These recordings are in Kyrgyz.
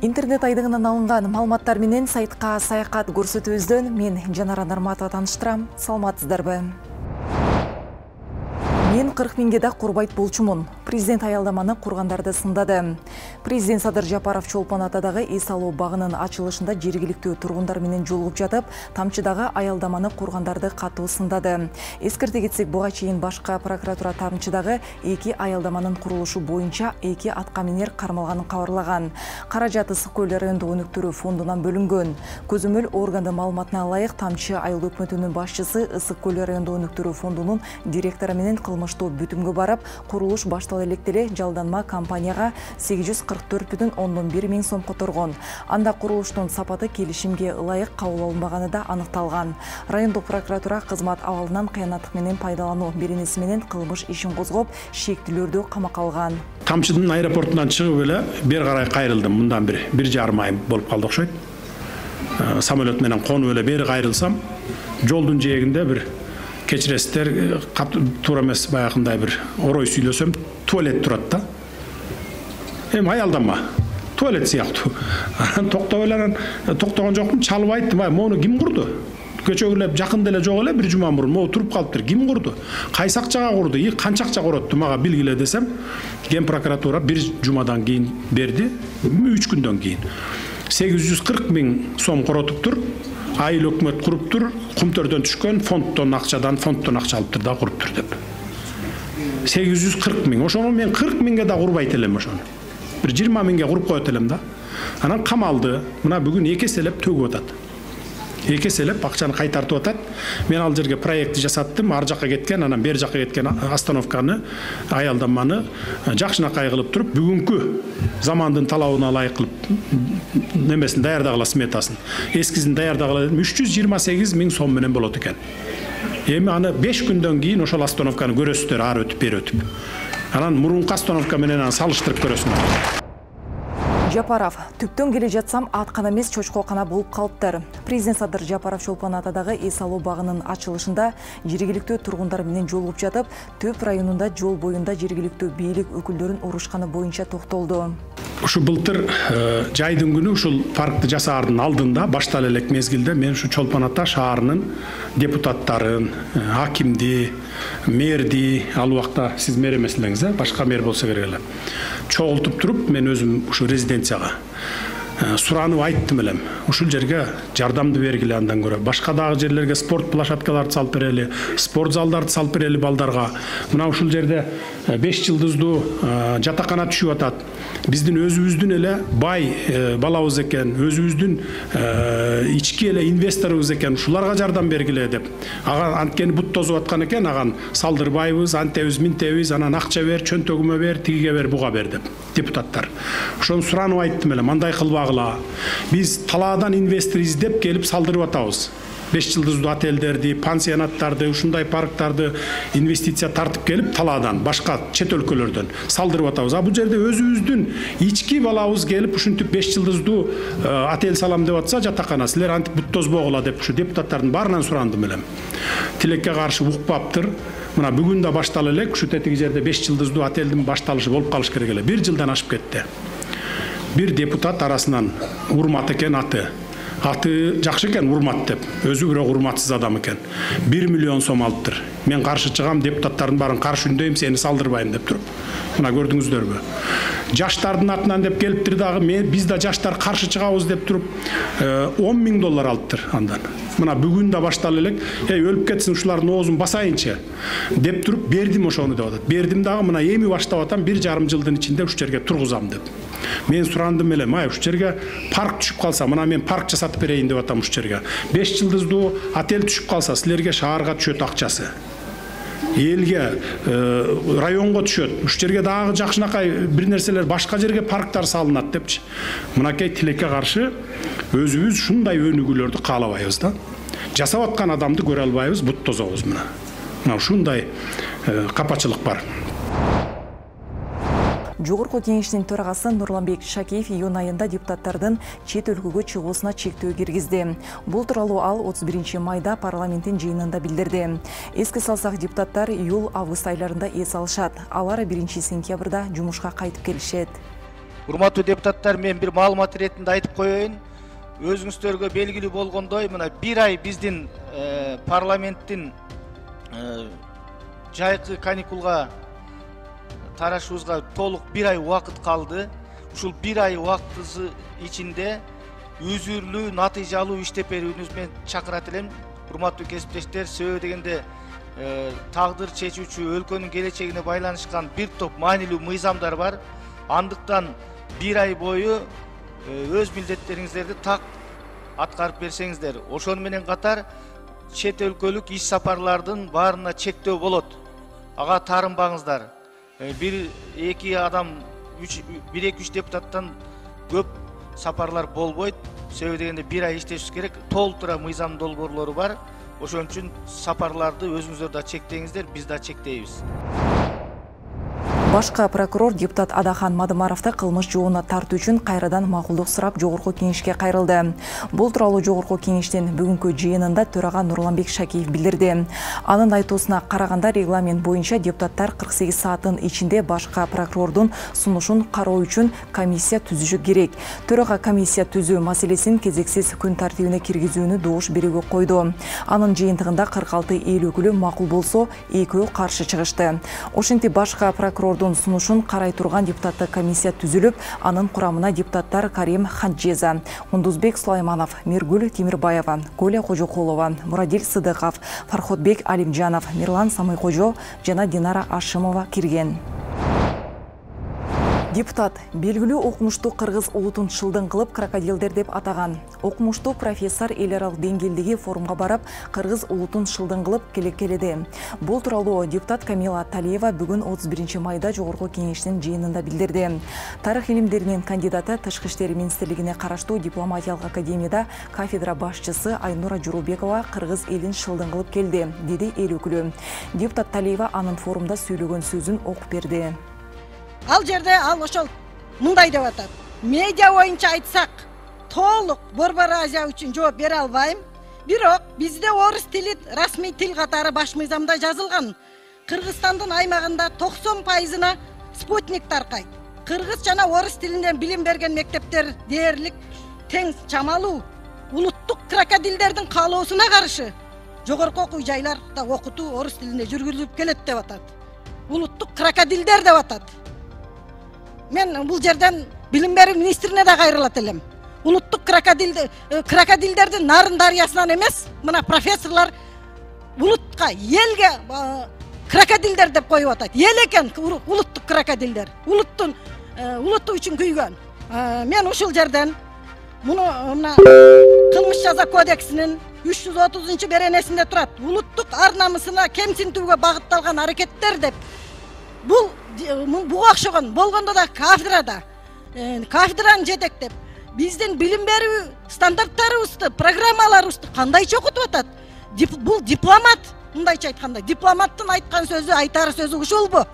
Интернет айдыңынан алынған маалыматтар менен сайтқа саякат көрсөтүүбүздөн мен Жанара Нарматова тааныштырам. Саламатсыздарбы? Мен 40 миңге да курбайт болчумун. Президент аялдаманы кургандарды сындады. Президент Садыр Жапаров Чолпон Атадагы эс алуу багынын ачылышында жергиликтүү тургундар менен жолугуп жатып, Тамчыдагы аялдаманы кургандарды катуу сындады. Эскерте кетсек, буга чейин башка прокуратура Тамчыдагы 2 аялдаманын курулушу боюнча 2 аткаминер кармалганын кабарлаган. Каражаты Ысык көл райондук өнүктүрүү фондунан бөлүнгөн. Көзөмөл органдын маалыматына ылайык, Тамчы айыл өкмөтүнүн башчысы Ысык көл райондук өнүктүрүү фондунун директору менен кылмыштуу бүтүмгө барып, курулуш баштала электере жалданма компанияга 844,1 миң сом которгон. Анда курулуштун сапаты келишимге ылайык кабыл алынбаганы да аныкталган. Райондук прокуратура кызмат абалынан кыянаттык менен пайдалануу беренеси менен кылмыш ишин козгоп, шектүүлөрдү камакка алган. Тамчыдын аэропортунан чыгып эле бери карай кайрылдым. Мындан 1,5 ай болуп калды окшойт. Самолет менен конуп эле бери кайрылсам, жолдун жээгинде бир кечиресиздер, туура эмес баягындай бир орой сүйлөсөм, туалет турат да. Эми аялдама, туалет сыяктуу. Токтоп эле, токтогон жокмун, чалып айттым, мону ким курду? Көчөгүлөп жакында эле жок эле бир жума мурун могу туруп калыптыр. Ким курду? Кайсы акчага курду? Канча акча коротту мага билгиле десем, Ген прокуратура бир жумадан кийин берди, 3 күндөн кийин. 840 миң сом коротуптур. Айыл өкмөт куруптур, Кумтөрдөн түшкөн фондтон акча алыптыр да куруптур деп. 840 миң. Ошону мен 40 миңге да курбайт элем ошону. Бир 20 миңге куруп коет элем да. Анан камалды. Мына бүгүн 2 эселеп төгүп атат. 2 эселеп акчаны кайтартып атат. Мен ал жерге проект жасаттым, ар жакка кеткен, анан бер жакка кеткен остановканы, аялдаманы жакшынакай кылып туруп, бүгүнкү замандын талабына ылайык кылып немесин даярдагыла сметасын. Эскизин даярдагыла 328 миң сом менен болот экен. Эми аны 5 күндөн кийин ошол остановканы көрөсүздөр, ары өтүп, бери өтүп. Анан мурунку остановка менен аны салыштырып көрөсүңөр. Жапаров, түптөн келе жатсам аткан эмес чочкокана болуп калыптыр. Президент Садыр Жапаров Чолпон Атадагы эс алуу багынын ачылышында жергиликтүү тургундар менен жолугуп жатып, Төп районунда жол боюнда жергиликтүү бийлик өкүлдөрүн урушканы боюнча токтолду. Ушу былтыр жайдын күнү ушул паркты жасаардын алдында баштала элек мезгилде мен ушу Чолпон Ата шаарынын депутаттарын, акимди, мэрди, ал убакта сиз мэр эмес элеңиз, башка мэр болсо керек эле. Чогултуп туруп мен өзүм ушу резиденцияга суранып айттым элем. Ушул жерге жардамды бергиле, андан көрө башка дагы жерлерге спорт площадкаларды салып берели, спорт залдарды салып берели балдарга. Мына ушул жерде 5 жылдыздуу жатакана түшүп атат. Биздин өзүбүздүн эле бай балабыз экен, өзүбүздүн ички эле инвесторубуз экен, ушуларга жардам бергиле деп. Ага анткени бут тозуп аткан экен, аган салдырбайбыз, антебиз, минтебиз, анан акча бер, чөнтөгүмө бер, тигиге бер, буга бер деп депутаттар. Ошону суранып айттым эле, мындай кылбагыла. Биз талаадан инвестор издеп келип салдырып атабыз. 5 жылдыздуу отелдерди, пансионаттарды, ушундай парктарды инвестиция тартып келип талаадан, башка чет өлкөлөрдөн салдырып атабыз. Бул жерде өзүбүздүн ички балабыз келип ушинтип 5 жылдыздуу отель салам деп атса, жатакана силер антип бут тозбогула деп ушу депутаттардын баарынан сурандым элем. Тилекке каршы укпаптыр. Мына бүгүн да баштала элек, ушу тетиги жерде 5 жылдыздуу отелдин башталышы болуп калыш керек эле. 1 жылдан ашып кетти. Бир депутат арасынан Урмат экен аты. Аты жакшы экен, Урмат деп. Өзү бирок урматсыз адам экен. 1 миллион сом алыптыр. Мен каршы чыгам, депутаттардын барын каршы үндөйм, сени салдырбайм деп туруп. Мына көрдүңүздөрбү? Жаштардын атынан деп келиптир дагы, биз да жаштар каршы чыгабыз деп туруп, 10 миң доллар алыптыр андан. Мына бүгүн да баштала элек, өлүп кетсин ушулардын оозун басайынчы деп туруп бердим ошону деп атат. Бердим дагы, мына эми баштап атам, 1,5 жылдын ичинде ушу жерге тургузам деп. Мен сурандым элем, ушу жерге парк түшүп калса, мына мен парк жасатып берейин деп атам ушу жерге. 5 жылдыздуу отель түшүп калса, силерге шаарга түшөт акчасы. Элге, районго түшөт. Ушу жерге дагы жакшынакай бир нерселер, башка жерге парктар салынат депчи. Мынакей тилекке каршы өзүбүз ушундай өнүгүүлөрдү каалабайбыз да. Жасап аткан адамды көрө албайбыз, бут тозобуз мына. Мына ушундай капачылык бар. Жогорку кеңештин төрагасы Нурланбек Шакеев июнь айында депутаттардын чет өлкөгө чыгуусуна чектөө киргизди. Бул тууралуу ал 31 майда парламенттин жыйынында билдирди. Эске салсак, депутаттар июль-август айларында эс алышат. Алар 1 сентябрда жумушка кайтып келишет. Урматтуу депутаттар, мен бир маалымат иретинде айтып коеюн. Өзүңүздөргө белгилүү болгондой, мына 1 ай биздин парламенттин жайкы каникулга тарашыбызга толук 1 ай убакыт калды. Ушул 1 ай убактысы ичинде үзүрлүү, натыйжалуу иштеп берүүнүз мен чакырат элем. Урматтуу кесиптештер, себеби дегенде тагдыр чечүүчү, өлкөнүн келечегине байланышкан бир топ маанилүү мыйзамдар бар. Андыктан 1 ай бою өз милдеттериңиздерди так аткарып берсеңиздер. Ошону менен катар чет өлкөлүк иш сапарлардын баарына чектөө болот. Ага таарынбаңыздар. 1-2 адам, 1-2-3 депутаттан көп сапарлар болбойт. Себеби дегенде 1 ай иштешибиз керек. Толтура мыйзам долбоорлору бар. Ошон үчүн сапарларды өзүңүздөр да чектеңиздер, биз да чектейбиз. Башка прокурор депутат Адахан Мадымаровду кылмыш жоона тартуу үчүн кайрадан макулдук сурап жогорку кеңешке кайрылды. Бул тууралуу жогорку кеңештин бүгүнкү жыйынында төрага Нурланбек Шакиев билдирди. Анын айтуусуна караганда регламент боюнча депутаттар 48 сааттын ичинде башка прокурордун сунушун кароо үчүн комиссия түзүшү керек. Төрага комиссия түзүү маселесин кезексиз күн тартибине киргизүүнү добуш берүүгө койду. Анын жыйынтыгында 46 эл өкүлү макул болсо, 2 каршы чыгышты. Ошентип башка прокурордун сунушун карай турган депутаттык комиссия түзүлүп, анын курамына депутаттар Карим Ханджеза, Кундузбек Сулайманов, Миргүл Темирбаева, Коля Кожокулова, Мурадил Сыдыков, Фарходбек Алимжанов, Мирлан Самыйкожо жана Динара Ашимова кирген. Депутат белгилүү окумуштуу кыргыз улутун шылдың кылып крокодилдер деп атаган. Окумуштуу профессор эл аралык деңгээлдеги форумга барып, кыргыз улутун шылдың кылып келекеледи. Бул тууралуу депутат Камила Талиева бүгүн 31 майда жогорку кеңештин жыйынында билдирди. Тарых илимдеринин кандидаты Тышкы иштер министрлигине караштуу дипломатиялык академияда кафедра башчысы Айнура Журубекова кыргыз элин шылдың кылып келди, деди эл өкүлү. Депутат Талиева анын форумда сүйлөгөн сөзүн окуп берди. Ал жерде ошол мындай деп атат. Медиа боюнча айтсак, толук Борбор Азия үчүн жооп бере албайм. Бирок бизде орус тили расмий тил катары баш мыйзамда жазылган. Кыргызстандын аймагында 90%-на спутник таркайт. Кыргыз жана орус тилинен билим берген мектептер дээрлик тең чамалуу. Улуттук крокодилдердин каалоосуна каршы жогорку окуу жайларда окутуу орус тилинде жүргүзүлүп келет деп атат. Улуттук крокодилдер деп атат. Мен бул жерден билим берүү министрине да кайрылат элем. Улуттук крокодилдердин нарын дарыясынан эмес, мына профессорлор улутка, элге крокодилдер деп коюп атат. Эл экен улуттук крокодилдер. Улутту үчүн күйгөн. Мен ушул жерден мына кылмыш жаза кодексинин 330 беренесинде турат. Улуттук ар намысына кемсинтүүгө багытталган аракеттер деп. Буга окшогон болгондо да кафедраны жетектеп, биздин билим берүү стандарттарыбызды, программаларыбызды кандайча окутуп атат. Бул дипломат, мындайча айтканда, дипломаттын айткан сөзү, айтар сөзү ушулбу?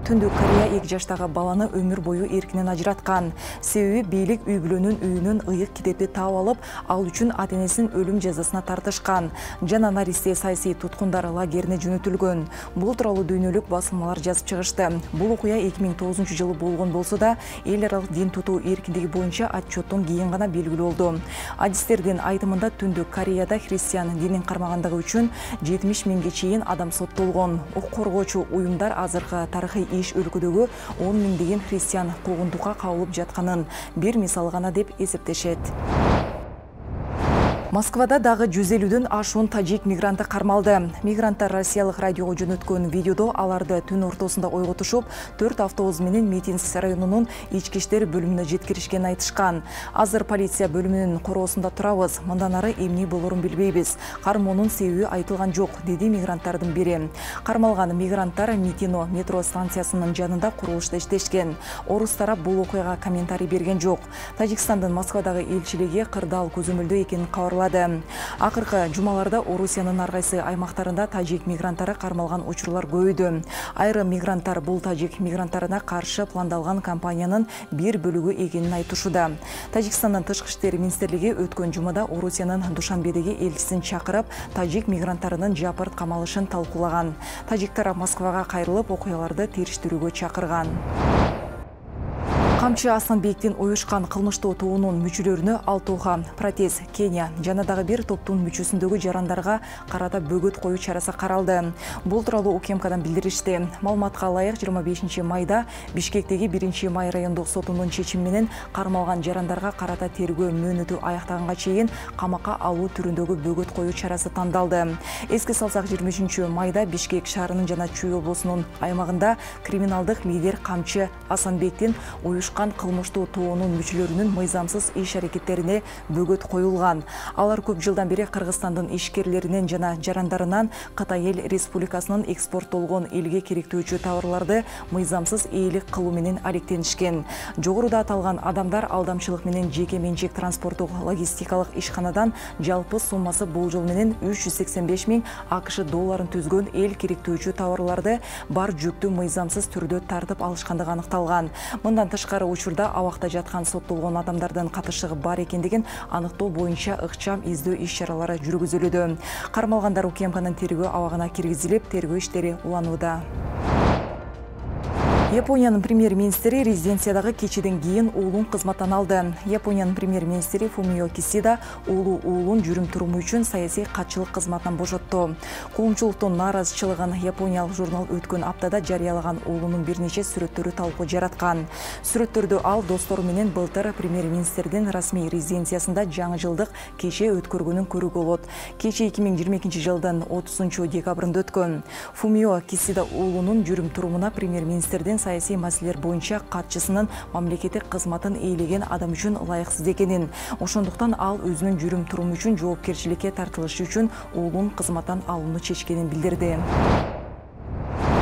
Түндүк Корея 2 жаштагы баланы өмүр бою эркинен ажыраткан. Себеби бийлик үй бүлөнүн үйүнөн ыйык китепти таап алып, ал үчүн ата-энесин өлүм жазасына тартышкан. Жана Наристе саясий туткундар лагерине жөнөтүлгөн. Бул тууралуу дүйнөлүк басылмалар жазып чыгышты. Бул окуя 2009-жылы болгон болсо да, эл аралык дин тутуу эркиндиги боюнча отчеттон кийин гана белгилүү болду. Адистердин айтымында Түндүк Кореяда христиан динин кармагандыгы үчүн 70 миңге чейин адам соттолгон. Укук коргоочу уюмдар азыркы тарыхый иш өлкөдөгү 10 миңдеген христиан куугунтукка кабылып жатканын бир мисалы гана деп эсептешет. Москвада дагы 150-дөн ашуун тажик мигранты кармалды. Мигранттар россиялык радиого жөнөткөн видеодо аларды түн ортосунда ойготушуп, 4 автобус менен Митинск районунун ички иштер бөлүмүнө жеткиришкенин айтышкан. Азыр полиция бөлүмүнүн короосунда турабыз. Мындан ары эмне болорун билбейбиз. Кармоонун себеби айтылган жок, деди мигранттардын бири. Кармалган мигранттар Митино метро станциясынын жанында курулушта иштешкен. Орус тарап бул окуяга комментарий берген жок. Тажикстандын Москвадагы элчилиги кырдаал көзөмөлдөө экенин кабарлады. Акыркы жумаларда Орусиянын ар кайсы аймактарында тажик мигранттары кармалган учурлар көбөйдү. Айрым мигранттар бул тажик мигранттарына каршы пландалган кампаниянын бир бөлүгү экенин айтышууда. Тажикстандын тышкы иштер министрлиги өткөн жумада Орусиянын Душанбедеги элчисин чакырып, тажик мигранттарынын жапырт камалышын талкуулаган. Тажиктар Москвага кайрылып, окуяларды териштирүүгө чакырган. Камчы Асанбектин уюшкан кылмыштуу тобунун мүчөлөрүнө Алтоха, Протез, Кения жана дагы бир топтун мүчөсүндөгү жарандарга карата бөгөт коюу чарасы каралды. Бул тууралуу УКМКдан билдиришти. Маалыматка ылайык 25 майда Бишкектеги 1 май райондук сотунун чечими менен кармалган жарандарга карата тергөө мөөнөтү аяктаганга чейин камакка алуу түрүндөгү бөгөт коюу чарасы тандалды. Эске салсак 23 майда Бишкек шаарынын жана Чүй облусунун аймагында криминалдык лидер Камчы Асанбектин уюшкан кылмыштуу тобунун мүчөлөрүнүн мыйзамсыз иш-аракеттерине бөгөт коюлган. Алар көп жылдан бери Кыргызстандын ишкерлеринен жана жарандарынан Кытай эл республикасынын экспорттолгон элге керектүүчү товарларды мыйзамсыз ээлик кылуу менен алектенишкен. Жогоруда аталган адамдар алдамчылык менен жеке менчик транспорттук логистикалык ишканадан жалпы суммасы болжол менен 385 000 АКШ долларын түзгөн эл керектүүчү товарларды бар жүктү мыйзамсыз түрдө тартып алышкандыгы аныкталган. Мындан тышкары учурда абакта жаткан соттолгон адамдардын катышыгы бар экендигин аныктоо боюнча ыкчам издөө иш-чаралары жүргүзүлүүдө. Кармалгандар УКМКнын тергөө абагына киргизилип, тергөө иштери уланууда. Япониянын премьер-министри резиденциядагы кечеден кийин уулун кызматтан алды. Япониянын премьер-министри Фумио Кисида уулун жүрүм-туруму үчүн саясий катчылык кызматынан бошотту. Коомчулуктун нааразычылыгын япониялык журнал өткөн аптада жарыялаган уулунун бир нече сүрөттөрү талкуу жараткан. Сүрөттөрдү ал достору менен былтыр премьер-министрдин расмий резиденциясында жаңы жылдык кече өткөргөнүн көрүүгө болот. Кече 2022 жылдын 30 декабрында өткөн. Фумио Кисида уулунун жүрүм-турумуна премьер-министрдин саясий маселелер боюнча катчысынын мамлекеттик кызматын ээлеген адам үчүн ылайыксыз экенин, ошондуктан ал өзүнүн жүрүм-туруму үчүн жоопкерчиликке тартылышы үчүн уулун кызматтан алууну чечкенин билдирди.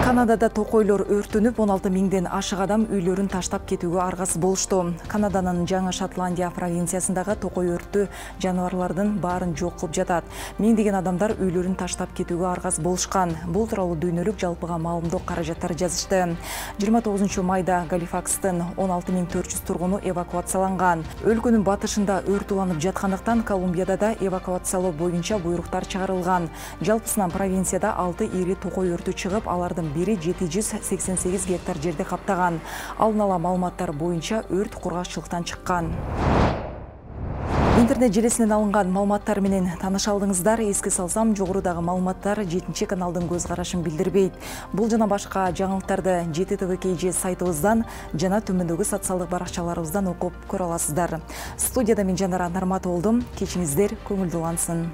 Канадада токойлор өртөнүп 16 000ден ашык адам үйлөрүн таштап кетүүгө аргасыз болушту. Канаданын Жаңы Шотландия провинциясындагы токой өртү жаныбарлардын баарын жок кылып жатат. Миңдеген адамдар үйлөрүн таштап кетүүгө аргасыз болушкан. Бул тууралуу дүйнөлүк жалпыга маалымдоо каражаттар жазышты. 29 майда Галифакстын 16 400 тургуну эвакуацияланган. Өлкөнүн батышында өрт уланып жаткандыктан Колумбияда да эвакуациялоо боюнча буйруктар чыгарылган. Жалпысынан провинцияда 6 ири токой өртү чыгып, алардын бири 788 гектар жерди каптаган. Алдын ала маалыматтар боюнча өрт кургакчылыктан чыккан. Интернет желесинен алынган маалыматтар менен тааныша алдыңыздар. Эске салсам, жогорудагы маалыматтар 7 каналдын көз карашын билдирбейт. Бул жана башка жаңылыктарды 7TVKG сайтыбыздан жана төмөндөгү социалдык баракчаларыбыздан окуп көрө аласыздар. Студияда мен Жанара Нарматова болдум. Кечиңиздер көңүлдүү улансын.